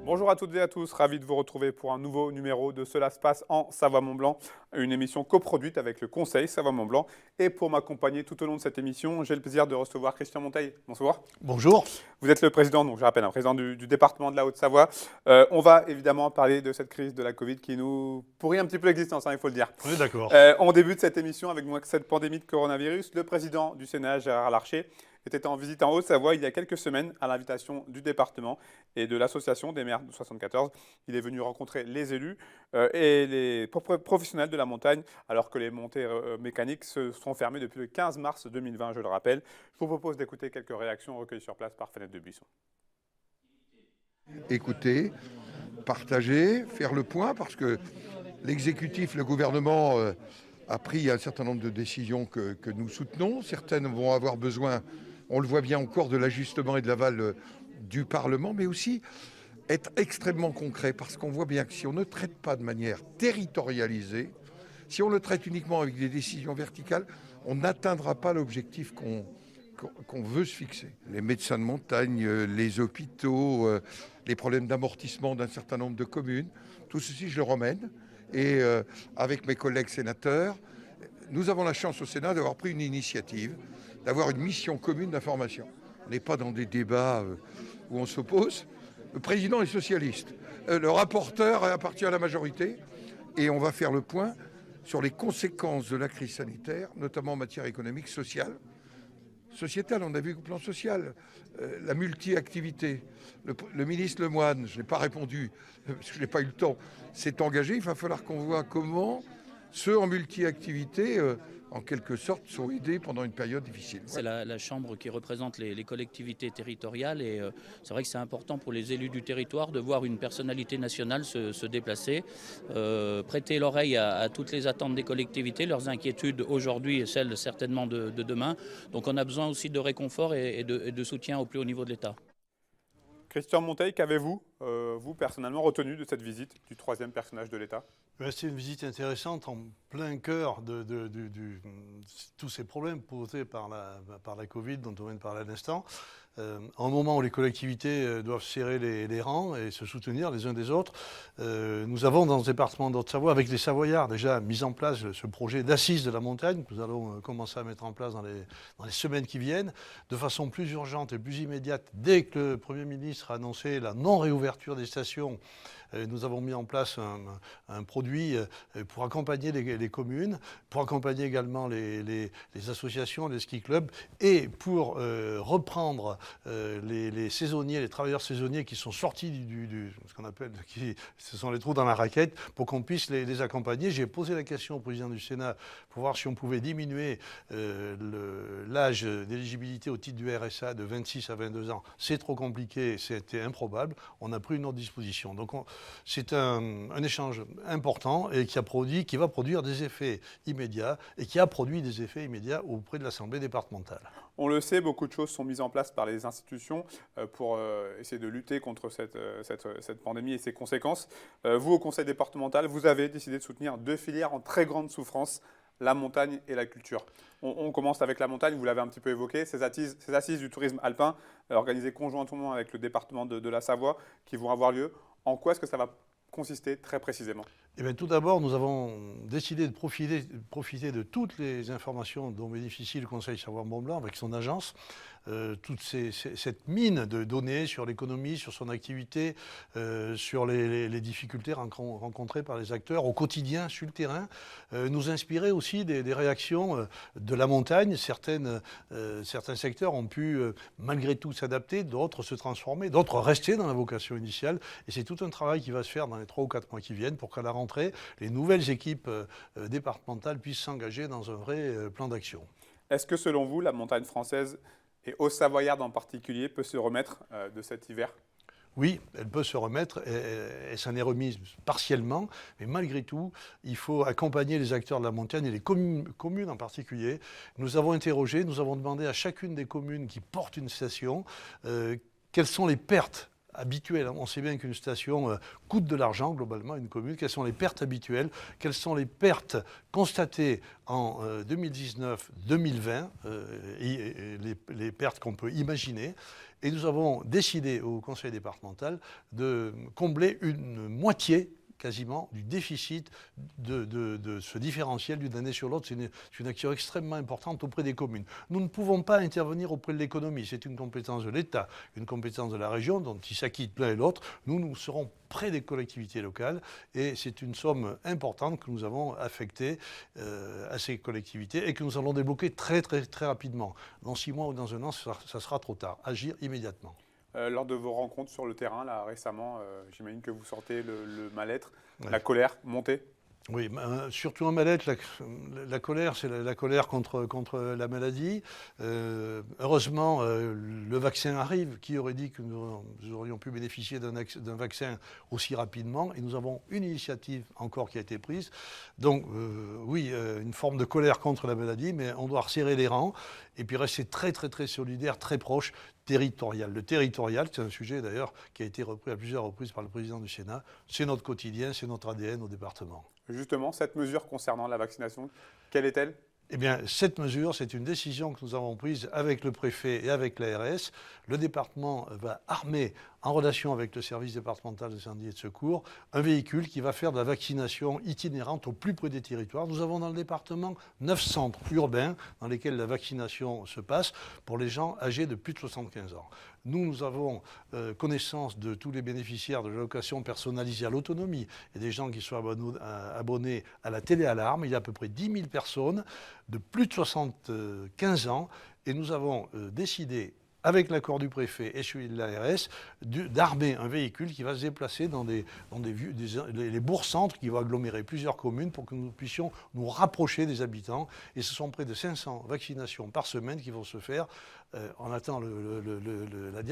Bonjour à toutes et à tous, ravi de vous retrouver pour un nouveau numéro de Cela se passe en Savoie-Mont-Blanc, une émission coproduite avec le Conseil Savoie-Mont-Blanc. Et pour m'accompagner tout au long de cette émission, j'ai le plaisir de recevoir Christian Monteil. Bonsoir. Bonjour. Vous êtes le président, donc je rappelle, président du département de la Haute-Savoie. On va évidemment parler de cette crise de la Covid qui nous pourrit un petit peu l'existence, il faut le dire. Oui, d'accord. On débute cette émission avec cette pandémie de coronavirus. Le président du Sénat, Gérard Larcher, était en visite en Haute-Savoie il y a quelques semaines à l'invitation du département et de l'association des maires de 74. Il est venu rencontrer les élus et les professionnels de la montagne alors que les montées mécaniques se sont fermées depuis le 15 mars 2020, je le rappelle. Je vous propose d'écouter quelques réactions recueillies sur place par Fenêtre de Buisson. Écouter, partager, faire le point parce que l'exécutif, le gouvernement a pris un certain nombre de décisions que nous soutenons. Certaines vont avoir besoin, on le voit bien encore, de l'ajustement et de l'aval du Parlement, mais aussi être extrêmement concret parce qu'on voit bien que si on ne traite pas de manière territorialisée, si on le traite uniquement avec des décisions verticales, on n'atteindra pas l'objectif qu'on veut se fixer. Les médecins de montagne, les hôpitaux, les problèmes d'amortissement d'un certain nombre de communes, tout ceci je le remène. Et avec mes collègues sénateurs, nous avons la chance au Sénat d'avoir pris une initiative, d'avoir une mission commune d'information. On n'est pas dans des débats où on s'oppose. Le président est socialiste, le rapporteur appartient à la majorité et on va faire le point sur les conséquences de la crise sanitaire, notamment en matière économique, sociale. Sociétale, on a vu le plan social, la multi-activité. Le ministre Lemoine, je n'ai pas répondu, parce que je n'ai pas eu le temps, s'est engagé. Il va falloir qu'on voit comment ceux en multi-activité, en quelque sorte, sont aidés pendant une période difficile. C'est la Chambre qui représente les collectivités territoriales et c'est vrai que c'est important pour les élus du territoire de voir une personnalité nationale se déplacer, prêter l'oreille à toutes les attentes des collectivités, leurs inquiétudes aujourd'hui et celles certainement de demain. Donc on a besoin aussi de réconfort et de soutien au plus haut niveau de l'État. Christian Monteil, qu'avez-vous, vous personnellement, retenu de cette visite du troisième personnage de l'État ? C'est une visite intéressante en plein cœur de tous ces problèmes posés par la Covid dont on vient de parler à l'instant. En un moment où les collectivités doivent serrer les rangs et se soutenir les uns des autres, nous avons dans ce département d'Haute-Savoie, avec les Savoyards, déjà mis en place ce projet d'assises de la montagne que nous allons commencer à mettre en place dans les semaines qui viennent, de façon plus urgente et plus immédiate. Dès que le Premier ministre a annoncé la non-réouverture des stations, nous avons mis en place un produit pour accompagner les communes, pour accompagner également les associations, les ski clubs et pour reprendre les saisonniers, les travailleurs saisonniers qui sont sortis ce qu'on appelle, ce sont les trous dans la raquette, pour qu'on puisse les accompagner. J'ai posé la question au président du Sénat pour voir si on pouvait diminuer l'âge d'éligibilité au titre du RSA de 26 à 22 ans. C'est trop compliqué, c'était improbable. On a pris une autre disposition. Donc c'est un échange important et qui va produire des effets immédiats et qui a produit des effets immédiats auprès de l'Assemblée départementale. On le sait, beaucoup de choses sont mises en place par les institutions pour essayer de lutter contre cette pandémie et ses conséquences. Vous, au Conseil départemental, vous avez décidé de soutenir deux filières en très grande souffrance, la montagne et la culture. On commence avec la montagne, vous l'avez un petit peu évoqué, ces assises du tourisme alpin organisées conjointement avec le département de la Savoie qui vont avoir lieu. En quoi est-ce que ça va consister très précisément ? Eh bien, tout d'abord, nous avons décidé de profiter de toutes les informations dont bénéficie le Conseil Savoie-Mont-Blanc avec son agence, toute cette mine de données sur l'économie, sur son activité, sur les difficultés rencontrées par les acteurs au quotidien sur le terrain, nous inspirer aussi des réactions de la montagne. Certains secteurs ont pu malgré tout s'adapter, d'autres se transformer, d'autres rester dans la vocation initiale. Et c'est tout un travail qui va se faire dans les 3 ou 4 mois qui viennent pour qu'à la rentrée, les nouvelles équipes départementales puissent s'engager dans un vrai plan d'action. Est-ce que selon vous, la montagne française et Haute-Savoyarde en particulier peut se remettre de cet hiver ? Oui, elle peut se remettre, elle s'en est remise partiellement, mais malgré tout, il faut accompagner les acteurs de la montagne et les communes en particulier. Nous avons interrogé, nous avons demandé à chacune des communes qui portent une station quelles sont les pertes habituelles. On sait bien qu'une station coûte de l'argent globalement à une commune. Quelles sont les pertes habituelles? Quelles sont les pertes constatées en 2019-2020, les pertes qu'on peut imaginer? Et nous avons décidé au conseil départemental de combler une moitié quasiment du déficit de ce différentiel d'une année sur l'autre. C'est une action extrêmement importante auprès des communes. Nous ne pouvons pas intervenir auprès de l'économie. C'est une compétence de l'État, une compétence de la région dont ils s'acquittent l'un et l'autre. Nous serons près des collectivités locales et c'est une somme importante que nous avons affectée à ces collectivités et que nous allons débloquer très rapidement. Dans 6 mois ou dans 1 an, ça sera trop tard. Agir immédiatement. Lors de vos rencontres sur le terrain, là, récemment, j'imagine que vous sentez le mal-être, Ouais. la colère monter. Oui, surtout en mal-être, la colère, c'est la colère contre la maladie. Heureusement, le vaccin arrive. Qui aurait dit que nous aurions pu bénéficier d'un vaccin aussi rapidement? Et nous avons une initiative encore qui a été prise. Donc, oui, une forme de colère contre la maladie, mais on doit resserrer les rangs et puis rester très solidaire, très proche, territorial. Le territorial, c'est un sujet d'ailleurs qui a été repris à plusieurs reprises par le président du Sénat. C'est notre quotidien, c'est notre ADN au département. Justement, cette mesure concernant la vaccination, quelle est-elle? Eh bien, cette mesure, c'est une décision que nous avons prise avec le préfet et avec l'ARS. Le département va armer, en relation avec le service départemental d'incendie et de secours, un véhicule qui va faire de la vaccination itinérante au plus près des territoires. Nous avons dans le département 9 centres urbains dans lesquels la vaccination se passe pour les gens âgés de plus de 75 ans. Nous avons connaissance de tous les bénéficiaires de l'allocation personnalisée à l'autonomie et des gens qui sont abonnés à la téléalarme. Il y a à peu près 10 000 personnes de plus de 75 ans et nous avons décidé, avec l'accord du préfet et celui de l'ARS, d'armer un véhicule qui va se déplacer dans les bourgs-centres qui vont agglomérer plusieurs communes pour que nous puissions nous rapprocher des habitants. Et ce sont près de 500 vaccinations par semaine qui vont se faire. On attend le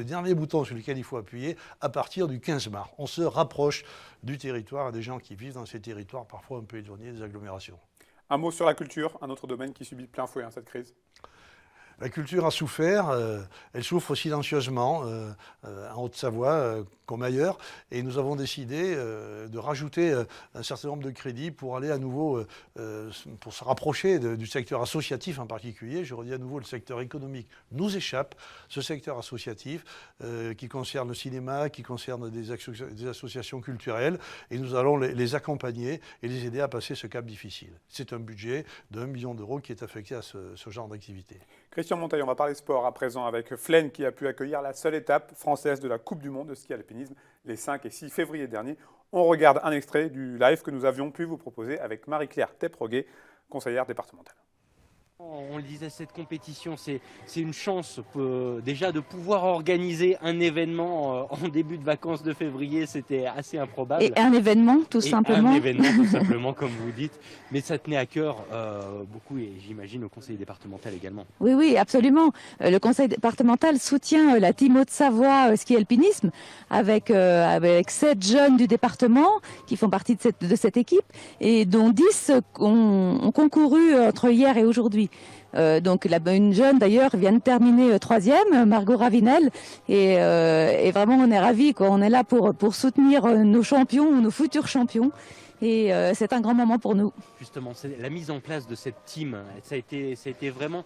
dernier bouton sur lequel il faut appuyer à partir du 15 mars. On se rapproche du territoire et des gens qui vivent dans ces territoires parfois un peu éloignés des agglomérations. Un mot sur la culture, un autre domaine qui subit de plein fouet cette crise. La culture a souffert, elle souffre silencieusement en Haute-Savoie comme ailleurs, et nous avons décidé de rajouter un certain nombre de crédits pour aller à nouveau, pour se rapprocher du secteur associatif en particulier. Je redis à nouveau, le secteur économique nous échappe. Ce secteur associatif qui concerne le cinéma, qui concerne des associations culturelles, et nous allons les accompagner et les aider à passer ce cap difficile. C'est un budget de 1 million d'euros qui est affecté à ce genre d'activité. Christian Montaille, on va parler sport à présent avec Flaine qui a pu accueillir la seule étape française de la Coupe du Monde de ski alpinisme les 5 et 6 février dernier. On regarde un extrait du live que nous avions pu vous proposer avec Marie-Claire Teproguet, conseillère départementale. On le disait, cette compétition, c'est une chance déjà de pouvoir organiser un événement en début de vacances de février, c'était assez improbable. Et un événement, tout simplement. Un événement, tout simplement, comme vous dites. Mais ça tenait à cœur beaucoup, et j'imagine au conseil départemental également. Oui, absolument. Le conseil départemental soutient la team Haute-Savoie ski alpinisme avec 7 jeunes du département qui font partie de cette équipe et dont 10 ont concouru entre hier et aujourd'hui. Donc une jeune d'ailleurs vient de terminer 3e, Margot Ravinel, et vraiment on est ravis, quoi. On est là pour soutenir nos champions, nos futurs champions, et c'est un grand moment pour nous. Justement, la mise en place de cette team, ça a été vraiment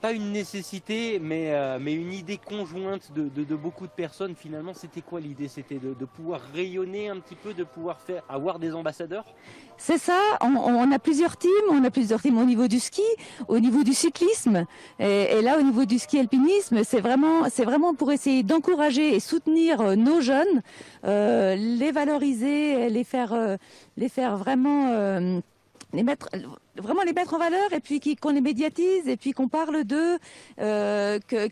pas une nécessité, mais une idée conjointe de beaucoup de personnes. Finalement, c'était quoi l'idée? C'était de pouvoir rayonner un petit peu, de pouvoir avoir des ambassadeurs? C'est ça, on a plusieurs teams au niveau du ski, au niveau du cyclisme, et là au niveau du ski alpinisme, c'est vraiment pour essayer d'encourager et soutenir nos jeunes, les valoriser, les faire vraiment... les mettre en valeur et puis qu'on les médiatise et puis qu'on parle d'eux,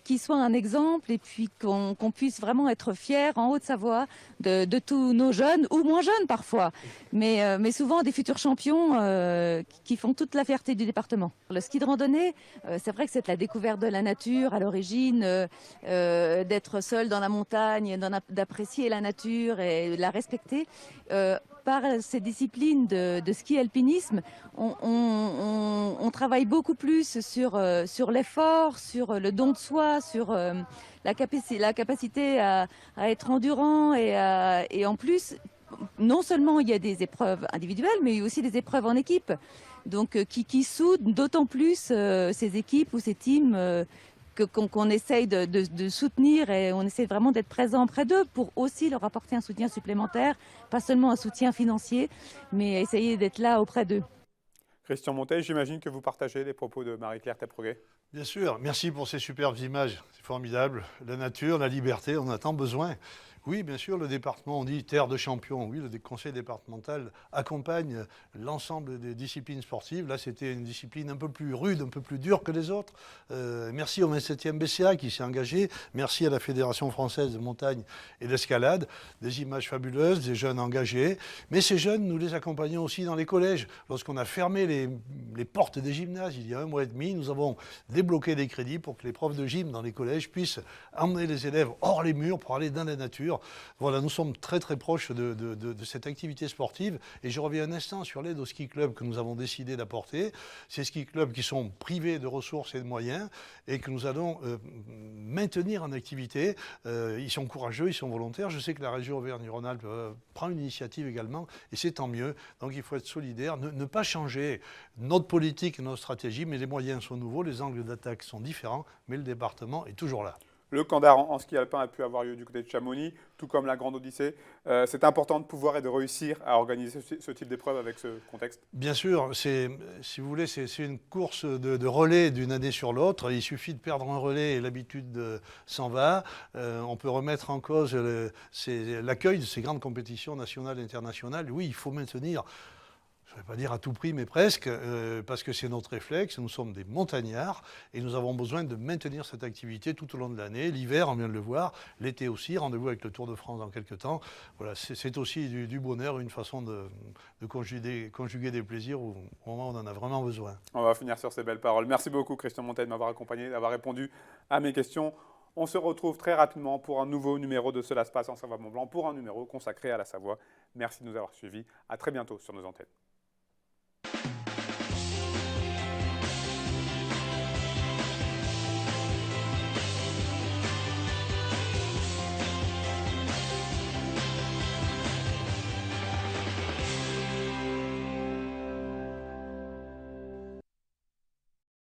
qu'ils soient un exemple et puis qu'on puisse vraiment être fiers en Haute-Savoie de tous nos jeunes ou moins jeunes parfois, mais souvent des futurs champions qui font toute la fierté du département. Le ski de randonnée, c'est vrai que c'est la découverte de la nature à l'origine, d'être seul dans la montagne, d'apprécier la nature et de la respecter. par ces disciplines de ski alpinisme, on travaille beaucoup plus sur l'effort, sur le don de soi, sur la capacité à être endurant et en plus, non seulement il y a des épreuves individuelles, mais il y a aussi des épreuves en équipe. Donc qui soudent d'autant plus ces équipes ou ces teams qu'on essaye de soutenir et on essaie vraiment d'être présent près d'eux pour aussi leur apporter un soutien supplémentaire, pas seulement un soutien financier, mais essayer d'être là auprès d'eux. Christian Monteil, j'imagine que vous partagez les propos de Marie-Claire Téproguet. Bien sûr, merci pour ces superbes images, c'est formidable. La nature, la liberté, on en a tant besoin. Oui, bien sûr, le département, on dit terre de champions. Oui, le conseil départemental accompagne l'ensemble des disciplines sportives. Là, c'était une discipline un peu plus rude, un peu plus dure que les autres. Merci au 27e BCA qui s'est engagé. Merci à la Fédération française de montagne et d'escalade. Des images fabuleuses, des jeunes engagés. Mais ces jeunes, nous les accompagnons aussi dans les collèges. Lorsqu'on a fermé les portes des gymnases il y a 1 mois et demi, nous avons débloqué des crédits pour que les profs de gym dans les collèges puissent emmener les élèves hors les murs pour aller dans la nature. Voilà, nous sommes très très proches de cette activité sportive et je reviens un instant sur l'aide aux ski clubs que nous avons décidé d'apporter. Ces ski clubs qui sont privés de ressources et de moyens et que nous allons maintenir en activité. Ils sont courageux, ils sont volontaires. Je sais que la région Auvergne-Rhône-Alpes prend une initiative également et c'est tant mieux. Donc il faut être solidaire, ne pas changer notre politique et notre stratégie, mais les moyens sont nouveaux, les angles d'attaque sont différents, mais le département est toujours là. Le camp d'art en ski alpin a pu avoir lieu du côté de Chamonix, tout comme la Grande Odyssée. C'est important de pouvoir et de réussir à organiser ce type d'épreuve avec ce contexte. Bien sûr, si vous voulez, c'est une course de relais d'une année sur l'autre. Il suffit de perdre un relais et l'habitude s'en va. On peut remettre en cause l'accueil de ces grandes compétitions nationales et internationales. Oui, il faut maintenir. Je ne vais pas dire à tout prix, mais presque, parce que c'est notre réflexe. Nous sommes des montagnards et nous avons besoin de maintenir cette activité tout au long de l'année. L'hiver, on vient de le voir, l'été aussi, rendez-vous avec le Tour de France dans quelques temps. Voilà, c'est aussi du bonheur, une façon de conjuguer des plaisirs au moment où on en a vraiment besoin. On va finir sur ces belles paroles. Merci beaucoup Christian Monteil de m'avoir accompagné, d'avoir répondu à mes questions. On se retrouve très rapidement pour un nouveau numéro de Cela se passe en Savoie-Mont-Blanc, pour un numéro consacré à la Savoie. Merci de nous avoir suivis. À très bientôt sur nos antennes.